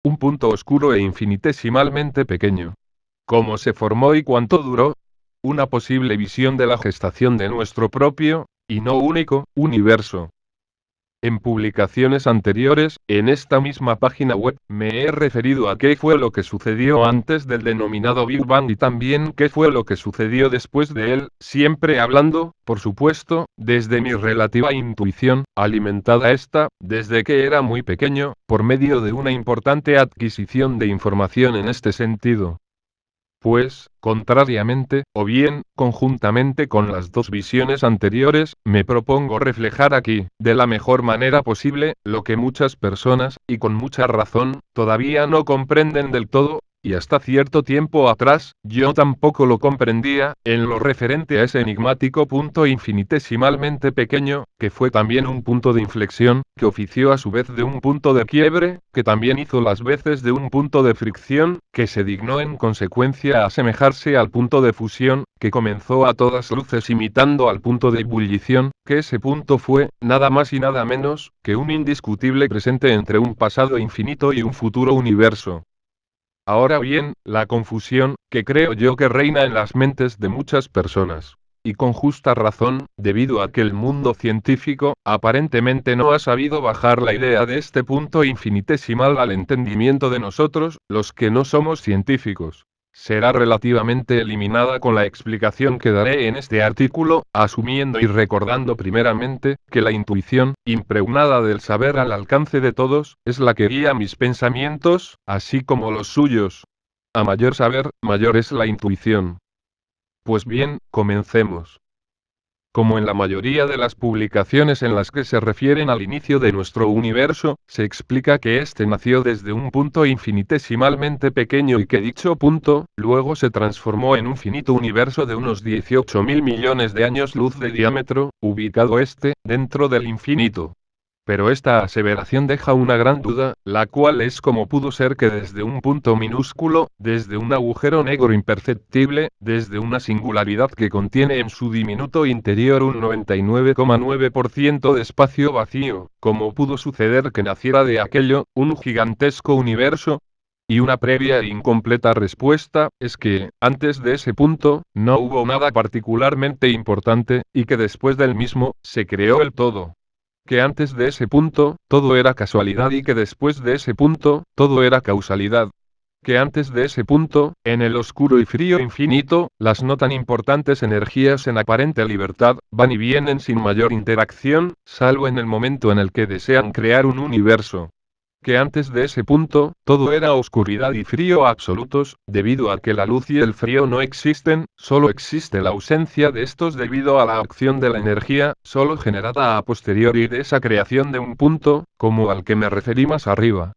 un punto oscuro e infinitesimalmente pequeño. ¿Cómo se formó y cuánto duró? Una posible visión de la gestación de nuestro propio, y no único, universo. En publicaciones anteriores, en esta misma página web, me he referido a qué fue lo que sucedió antes del denominado Big Bang y también qué fue lo que sucedió después de él, siempre hablando, por supuesto, desde mi relativa intuición, alimentada desde que era muy pequeño, por medio de una importante adquisición de información en este sentido. Pues, contrariamente, o bien, conjuntamente con las dos visiones anteriores, me propongo reflejar aquí, de la mejor manera posible, lo que muchas personas, y con mucha razón, todavía no comprenden del todo, y hasta cierto tiempo atrás, yo tampoco lo comprendía, en lo referente a ese enigmático punto infinitesimalmente pequeño, que fue también un punto de inflexión, que ofició a su vez de un punto de quiebre, que también hizo las veces de un punto de fricción, que se dignó en consecuencia a asemejarse al punto de fusión, que comenzó a todas luces imitando al punto de ebullición, que ese punto fue, nada más y nada menos, que un indiscutible presente entre un pasado infinito y un futuro universo. Ahora bien, la confusión, que creo yo que reina en las mentes de muchas personas. Y con justa razón, debido a que el mundo científico, aparentemente no ha sabido bajar la idea de este punto infinitesimal al entendimiento de nosotros, los que no somos científicos. Será relativamente eliminada con la explicación que daré en este artículo, asumiendo y recordando primeramente, que la intuición, impregnada del saber al alcance de todos, es la que guía mis pensamientos, así como los suyos. A mayor saber, mayor es la intuición. Pues bien, comencemos. Como en la mayoría de las publicaciones en las que se refieren al inicio de nuestro universo, se explica que éste nació desde un punto infinitesimalmente pequeño y que dicho punto, luego se transformó en un finito universo de unos 18.000 millones de años luz de diámetro, ubicado dentro del infinito. Pero esta aseveración deja una gran duda, la cual es cómo pudo ser que desde un punto minúsculo, desde un agujero negro imperceptible, desde una singularidad que contiene en su diminuto interior un 99,9% de espacio vacío, cómo pudo suceder que naciera de aquello, un gigantesco universo. Y una previa e incompleta respuesta, es que, antes de ese punto, no hubo nada particularmente importante, y que después del mismo, se creó el todo. Que antes de ese punto, todo era casualidad y que después de ese punto, todo era causalidad. Que antes de ese punto, en el oscuro y frío infinito, las no tan importantes energías en aparente libertad, van y vienen sin mayor interacción, salvo en el momento en el que desean crear un universo. Que antes de ese punto, todo era oscuridad y frío absolutos, debido a que la luz y el frío no existen, solo existe la ausencia de estos debido a la acción de la energía, solo generada a posteriori de esa creación de un punto, como al que me referí más arriba.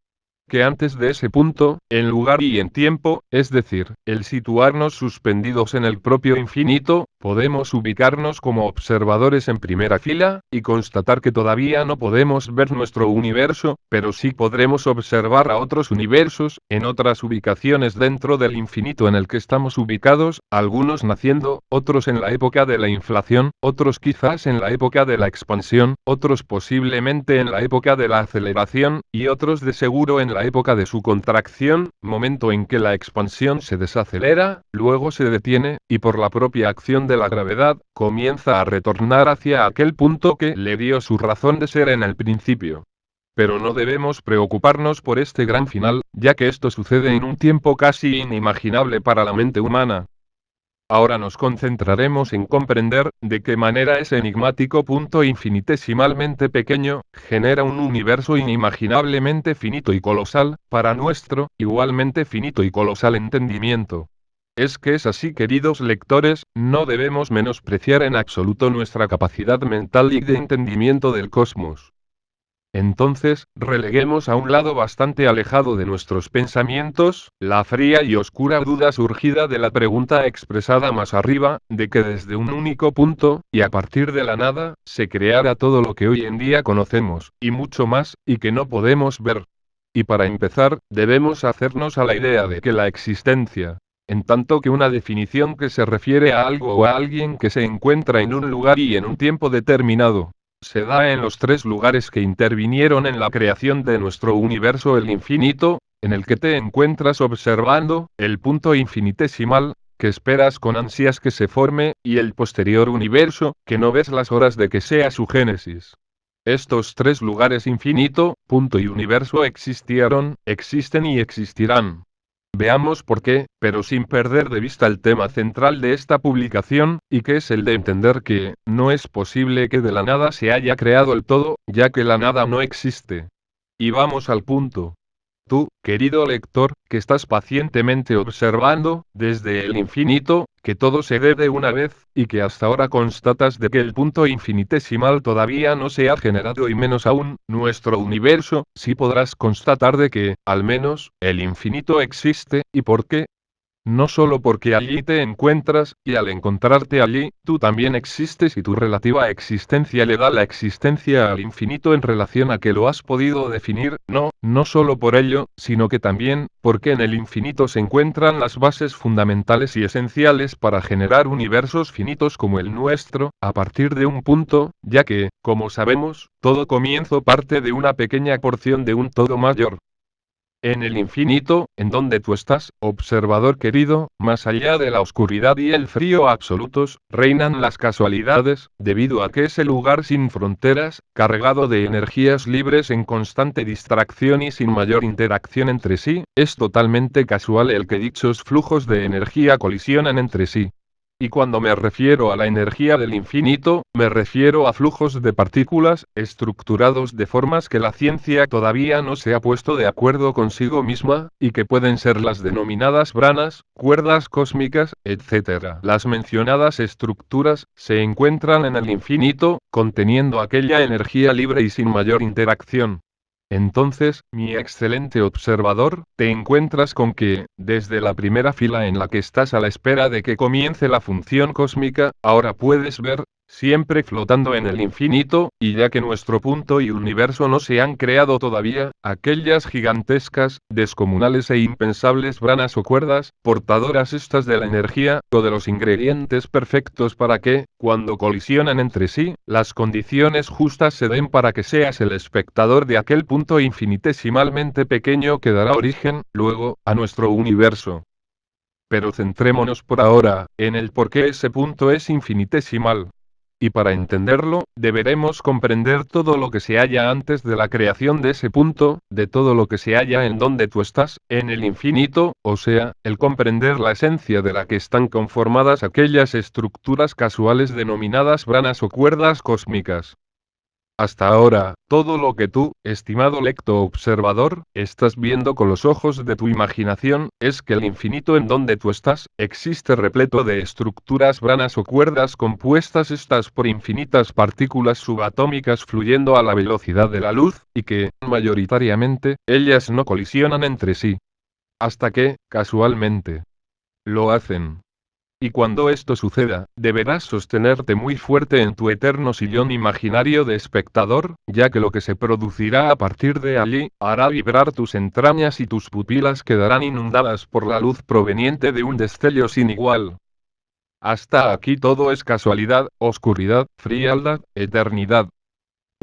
Que antes de ese punto, en lugar y en tiempo, es decir, el situarnos suspendidos en el propio infinito, podemos ubicarnos como observadores en primera fila, y constatar que todavía no podemos ver nuestro universo, pero sí podremos observar a otros universos, en otras ubicaciones dentro del infinito en el que estamos ubicados, algunos naciendo, otros en la época de la inflación, otros quizás en la época de la expansión, otros posiblemente en la época de la aceleración, y otros de seguro en la época de su contracción, momento en que la expansión se desacelera, luego se detiene, y por la propia acción de la gravedad, comienza a retornar hacia aquel punto que le dio su razón de ser en el principio. Pero no debemos preocuparnos por este gran final, ya que esto sucede en un tiempo casi inimaginable para la mente humana. Ahora nos concentraremos en comprender, de qué manera ese enigmático punto infinitesimalmente pequeño, genera un universo inimaginablemente finito y colosal, para nuestro, igualmente finito y colosal entendimiento. Es que es así, queridos lectores, no debemos menospreciar en absoluto nuestra capacidad mental y de entendimiento del cosmos. Entonces, releguemos a un lado bastante alejado de nuestros pensamientos, la fría y oscura duda surgida de la pregunta expresada más arriba, de que desde un único punto, y a partir de la nada, se creara todo lo que hoy en día conocemos, y mucho más, y que no podemos ver. Y para empezar, debemos hacernos a la idea de que la existencia, en tanto que una definición que se refiere a algo o a alguien que se encuentra en un lugar y en un tiempo determinado, se da en los tres lugares que intervinieron en la creación de nuestro universo: el infinito, en el que te encuentras observando, el punto infinitesimal, que esperas con ansias que se forme, y el posterior universo, que no ves las horas de que sea su génesis. Estos tres lugares infinito, punto y universo existieron, existen y existirán. Veamos por qué, pero sin perder de vista el tema central de esta publicación, y que es el de entender que, no es posible que de la nada se haya creado el todo, ya que la nada no existe. Y vamos al punto. Tú, querido lector, que estás pacientemente observando, desde el infinito, que todo se dé de una vez, y que hasta ahora constatas de que el punto infinitesimal todavía no se ha generado y menos aún, nuestro universo, sí podrás constatar de que, al menos, el infinito existe, ¿y por qué? No solo porque allí te encuentras, y al encontrarte allí, tú también existes y tu relativa existencia le da la existencia al infinito en relación a que lo has podido definir, no solo por ello, sino que también, porque en el infinito se encuentran las bases fundamentales y esenciales para generar universos finitos como el nuestro, a partir de un punto, ya que, como sabemos, todo comienzo parte de una pequeña porción de un todo mayor. En el infinito, en donde tú estás, observador querido, más allá de la oscuridad y el frío absolutos, reinan las casualidades, debido a que es el lugar sin fronteras, cargado de energías libres en constante distracción y sin mayor interacción entre sí, es totalmente casual el que dichos flujos de energía colisionan entre sí. Y cuando me refiero a la energía del infinito, me refiero a flujos de partículas, estructurados de formas que la ciencia todavía no se ha puesto de acuerdo consigo misma, y que pueden ser las denominadas branas, cuerdas cósmicas, etc. Las mencionadas estructuras, se encuentran en el infinito, conteniendo aquella energía libre y sin mayor interacción. Entonces, mi excelente observador, te encuentras con que, desde la primera fila en la que estás a la espera de que comience la función cósmica, ahora puedes ver, siempre flotando en el infinito, y ya que nuestro punto y universo no se han creado todavía, aquellas gigantescas, descomunales e impensables branas o cuerdas, portadoras estas de la energía, o de los ingredientes perfectos para que, cuando colisionan entre sí, las condiciones justas se den para que seas el espectador de aquel punto infinitesimalmente pequeño que dará origen, luego, a nuestro universo. Pero centrémonos por ahora, en el por qué ese punto es infinitesimal. Y para entenderlo, deberemos comprender todo lo que se halla antes de la creación de ese punto, de todo lo que se halla en donde tú estás, en el infinito, o sea, el comprender la esencia de la que están conformadas aquellas estructuras casuales denominadas branas o cuerdas cósmicas. Hasta ahora, todo lo que tú, estimado lecto observador, estás viendo con los ojos de tu imaginación, es que el infinito en donde tú estás, existe repleto de estructuras branas o cuerdas compuestas estas por infinitas partículas subatómicas fluyendo a la velocidad de la luz, y que, mayoritariamente, ellas no colisionan entre sí. Hasta que, casualmente, lo hacen. Y cuando esto suceda, deberás sostenerte muy fuerte en tu eterno sillón imaginario de espectador, ya que lo que se producirá a partir de allí, hará vibrar tus entrañas y tus pupilas quedarán inundadas por la luz proveniente de un destello sin igual. Hasta aquí todo es casualidad, oscuridad, frialdad, eternidad.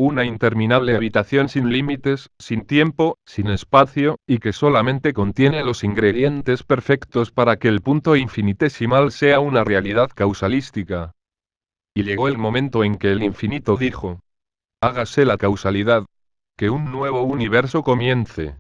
Una interminable habitación sin límites, sin tiempo, sin espacio, y que solamente contiene los ingredientes perfectos para que el punto infinitesimal sea una realidad causalística. Y llegó el momento en que el infinito dijo: hágase la causalidad. Que un nuevo universo comience.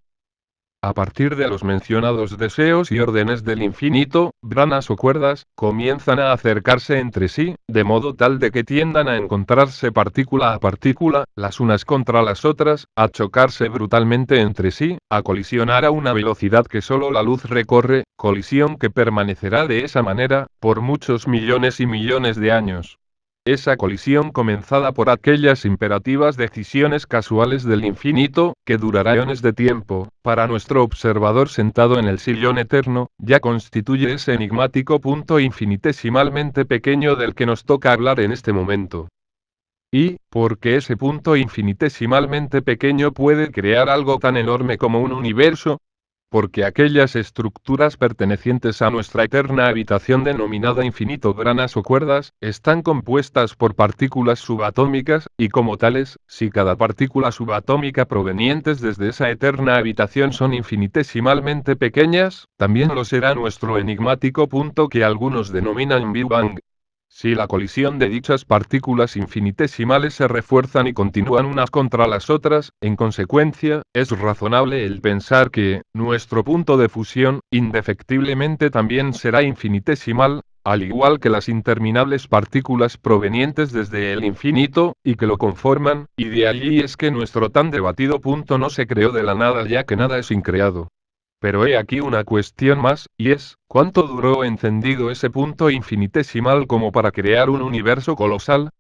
A partir de los mencionados deseos y órdenes del infinito, branas o cuerdas, comienzan a acercarse entre sí, de modo tal de que tiendan a encontrarse partícula a partícula, las unas contra las otras, a chocarse brutalmente entre sí, a colisionar a una velocidad que solo la luz recorre, colisión que permanecerá de esa manera, por muchos millones y millones de años. Esa colisión comenzada por aquellas imperativas decisiones casuales del infinito, que durará eones de tiempo, para nuestro observador sentado en el sillón eterno, ya constituye ese enigmático punto infinitesimalmente pequeño del que nos toca hablar en este momento. Y, porque ese punto infinitesimalmente pequeño puede crear algo tan enorme como un universo, Porque aquellas estructuras pertenecientes a nuestra eterna habitación denominada infinito, granas o cuerdas, están compuestas por partículas subatómicas, y como tales, si cada partícula subatómica provenientes desde esa eterna habitación son infinitesimalmente pequeñas, también lo será nuestro enigmático punto que algunos denominan Big Bang. Si la colisión de dichas partículas infinitesimales se refuerzan y continúan unas contra las otras, en consecuencia, es razonable el pensar que, nuestro punto de fusión, indefectiblemente también será infinitesimal, al igual que las interminables partículas provenientes desde el infinito, y que lo conforman, y de allí es que nuestro tan debatido punto no se creó de la nada, ya que nada es increado. Pero he aquí una cuestión más, y es, ¿cuánto duró encendido ese punto infinitesimal como para crear un universo colosal?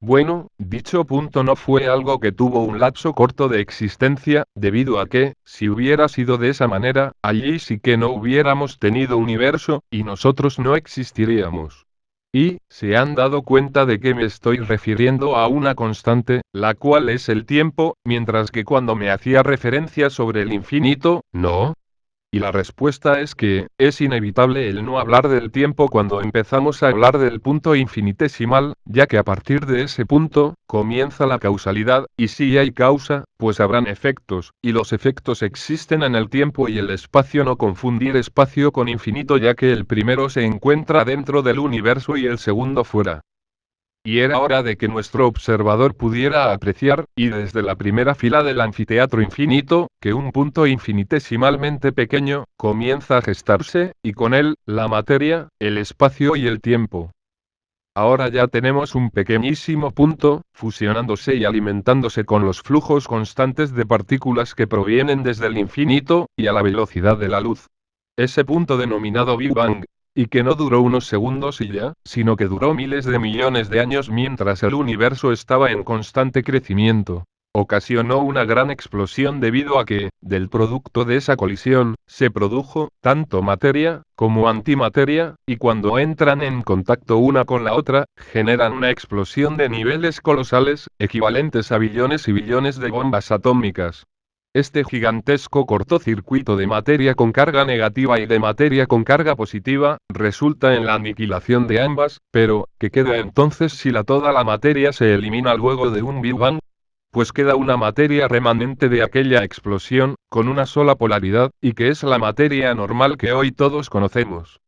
Bueno, dicho punto no fue algo que tuvo un lapso corto de existencia, debido a que, si hubiera sido de esa manera, allí sí que no hubiéramos tenido universo, y nosotros no existiríamos. Y, ¿se han dado cuenta de que me estoy refiriendo a una constante, la cual es el tiempo, mientras que cuando me hacía referencia sobre el infinito, no? Y la respuesta es que, es inevitable el no hablar del tiempo cuando empezamos a hablar del punto infinitesimal, ya que a partir de ese punto, comienza la causalidad, y si hay causa, pues habrán efectos, y los efectos existen en el tiempo y el espacio. No confundir espacio con infinito, ya que el primero se encuentra dentro del universo y el segundo fuera. Y era hora de que nuestro observador pudiera apreciar, y desde la primera fila del anfiteatro infinito, que un punto infinitesimalmente pequeño, comienza a gestarse, y con él, la materia, el espacio y el tiempo. Ahora ya tenemos un pequeñísimo punto, fusionándose y alimentándose con los flujos constantes de partículas que provienen desde el infinito, y a la velocidad de la luz. Ese punto denominado Big Bang, y que no duró unos segundos y ya, sino que duró miles de millones de años mientras el universo estaba en constante crecimiento, ocasionó una gran explosión debido a que, del producto de esa colisión, se produjo, tanto materia, como antimateria, y cuando entran en contacto una con la otra, generan una explosión de niveles colosales, equivalentes a billones y billones de bombas atómicas. Este gigantesco cortocircuito de materia con carga negativa y de materia con carga positiva, resulta en la aniquilación de ambas, pero, ¿qué queda entonces si toda la materia se elimina luego de un Big Bang? Pues queda una materia remanente de aquella explosión, con una sola polaridad, y que es la materia normal que hoy todos conocemos.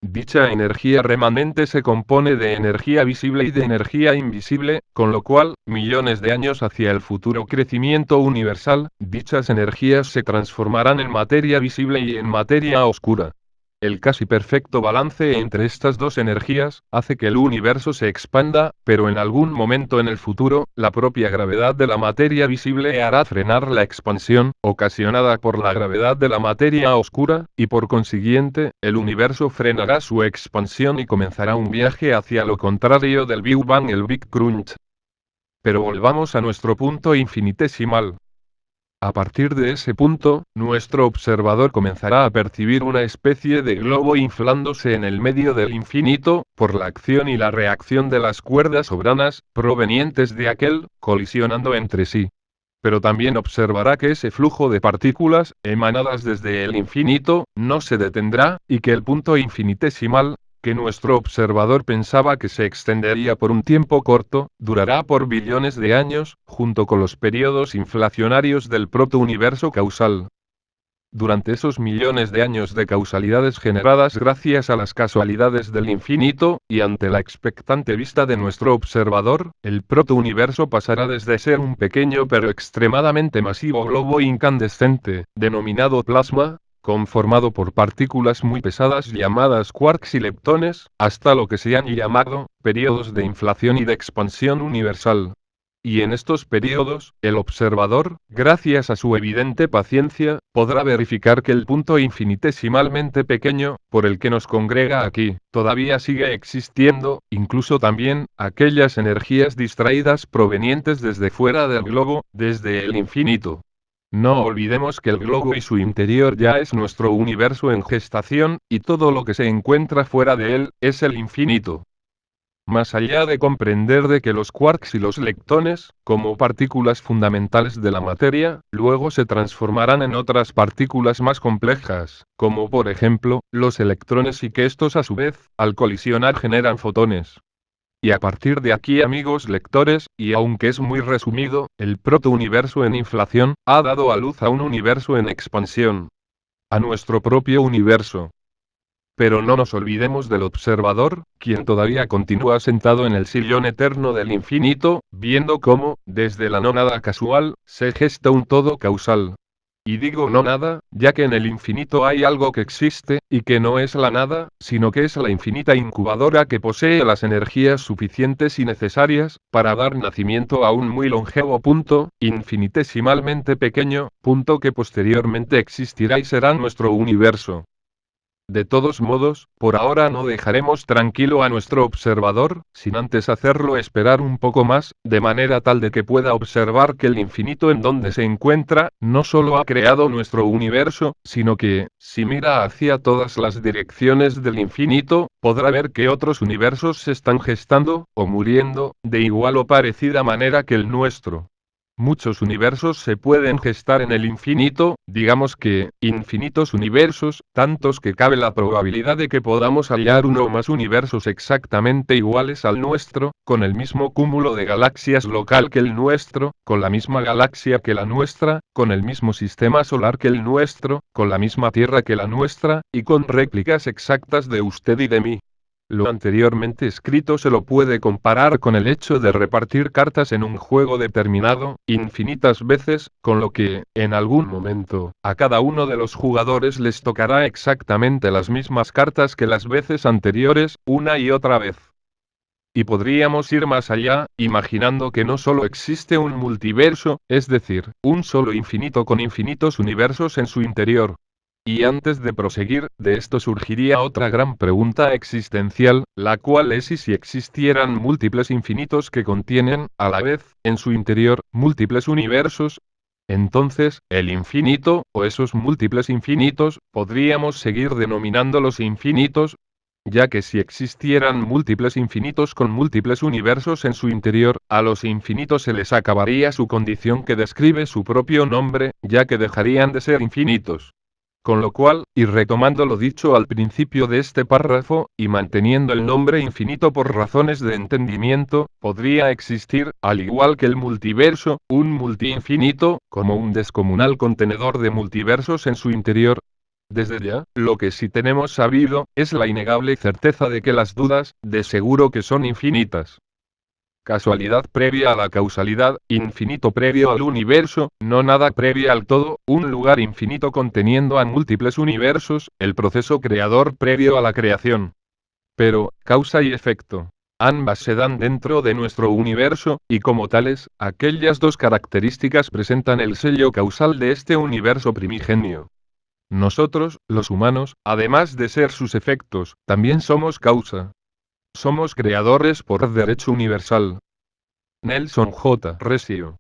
Dicha energía remanente se compone de energía visible y de energía invisible, con lo cual, millones de años hacia el futuro crecimiento universal, dichas energías se transformarán en materia visible y en materia oscura. El casi perfecto balance entre estas dos energías, hace que el universo se expanda, pero en algún momento en el futuro, la propia gravedad de la materia visible hará frenar la expansión, ocasionada por la gravedad de la materia oscura, y por consiguiente, el universo frenará su expansión y comenzará un viaje hacia lo contrario del Big Bang, el Big Crunch. Pero volvamos a nuestro punto infinitesimal. A partir de ese punto, nuestro observador comenzará a percibir una especie de globo inflándose en el medio del infinito, por la acción y la reacción de las cuerdas sobranas, provenientes de aquel, colisionando entre sí. Pero también observará que ese flujo de partículas, emanadas desde el infinito, no se detendrá, y que el punto infinitesimal, que nuestro observador pensaba que se extendería por un tiempo corto, durará por billones de años, junto con los periodos inflacionarios del protouniverso causal. Durante esos millones de años de causalidades generadas gracias a las casualidades del infinito, y ante la expectante vista de nuestro observador, el protouniverso pasará desde ser un pequeño pero extremadamente masivo globo incandescente, denominado plasma, conformado por partículas muy pesadas llamadas quarks y leptones, hasta lo que se han llamado, periodos de inflación y de expansión universal. Y en estos periodos, el observador, gracias a su evidente paciencia, podrá verificar que el punto infinitesimalmente pequeño, por el que nos congrega aquí, todavía sigue existiendo, incluso también, aquellas energías distraídas provenientes desde fuera del globo, desde el infinito. No olvidemos que el globo y su interior ya es nuestro universo en gestación, y todo lo que se encuentra fuera de él, es el infinito. Más allá de comprender de que los quarks y los leptones, como partículas fundamentales de la materia, luego se transformarán en otras partículas más complejas, como por ejemplo, los electrones y que estos a su vez, al colisionar generan fotones. Y a partir de aquí, amigos lectores, y aunque es muy resumido, el protouniverso en inflación, ha dado a luz a un universo en expansión. A nuestro propio universo. Pero no nos olvidemos del observador, quien todavía continúa sentado en el sillón eterno del infinito, viendo cómo, desde la no nada casual, se gesta un todo causal. Y digo no nada, ya que en el infinito hay algo que existe, y que no es la nada, sino que es la infinita incubadora que posee las energías suficientes y necesarias, para dar nacimiento a un muy longevo punto, infinitesimalmente pequeño, punto que posteriormente existirá y será nuestro universo. De todos modos, por ahora no dejaremos tranquilo a nuestro observador, sin antes hacerlo esperar un poco más, de manera tal de que pueda observar que el infinito en donde se encuentra, no solo ha creado nuestro universo, sino que, si mira hacia todas las direcciones del infinito, podrá ver que otros universos se están gestando, o muriendo, de igual o parecida manera que el nuestro. Muchos universos se pueden gestar en el infinito, digamos que, infinitos universos, tantos que cabe la probabilidad de que podamos hallar uno o más universos exactamente iguales al nuestro, con el mismo cúmulo de galaxias local que el nuestro, con la misma galaxia que la nuestra, con el mismo sistema solar que el nuestro, con la misma Tierra que la nuestra, y con réplicas exactas de usted y de mí. Lo anteriormente escrito se lo puede comparar con el hecho de repartir cartas en un juego determinado, infinitas veces, con lo que, en algún momento, a cada uno de los jugadores les tocará exactamente las mismas cartas que las veces anteriores, una y otra vez. Y podríamos ir más allá, imaginando que no solo existe un multiverso, es decir, un solo infinito con infinitos universos en su interior. Y antes de proseguir, de esto surgiría otra gran pregunta existencial, la cual es: ¿y si existieran múltiples infinitos que contienen, a la vez, en su interior, múltiples universos? Entonces, el infinito, o esos múltiples infinitos, podríamos seguir denominándolos infinitos, ya que si existieran múltiples infinitos con múltiples universos en su interior, a los infinitos se les acabaría su condición que describe su propio nombre, ya que dejarían de ser infinitos. Con lo cual, y retomando lo dicho al principio de este párrafo, y manteniendo el nombre infinito por razones de entendimiento, podría existir, al igual que el multiverso, un multiinfinito, como un descomunal contenedor de multiversos en su interior. Desde ya, lo que sí tenemos sabido, es la innegable certeza de que las dudas, de seguro que son infinitas. Casualidad previa a la causalidad, infinito previo al universo, no nada previa al todo, un lugar infinito conteniendo a múltiples universos, el proceso creador previo a la creación. Pero, causa y efecto. Ambas se dan dentro de nuestro universo, y como tales, aquellas dos características presentan el sello causal de este universo primigenio. Nosotros, los humanos, además de ser sus efectos, también somos causa. Somos creadores por derecho universal. Nelson J. Recio.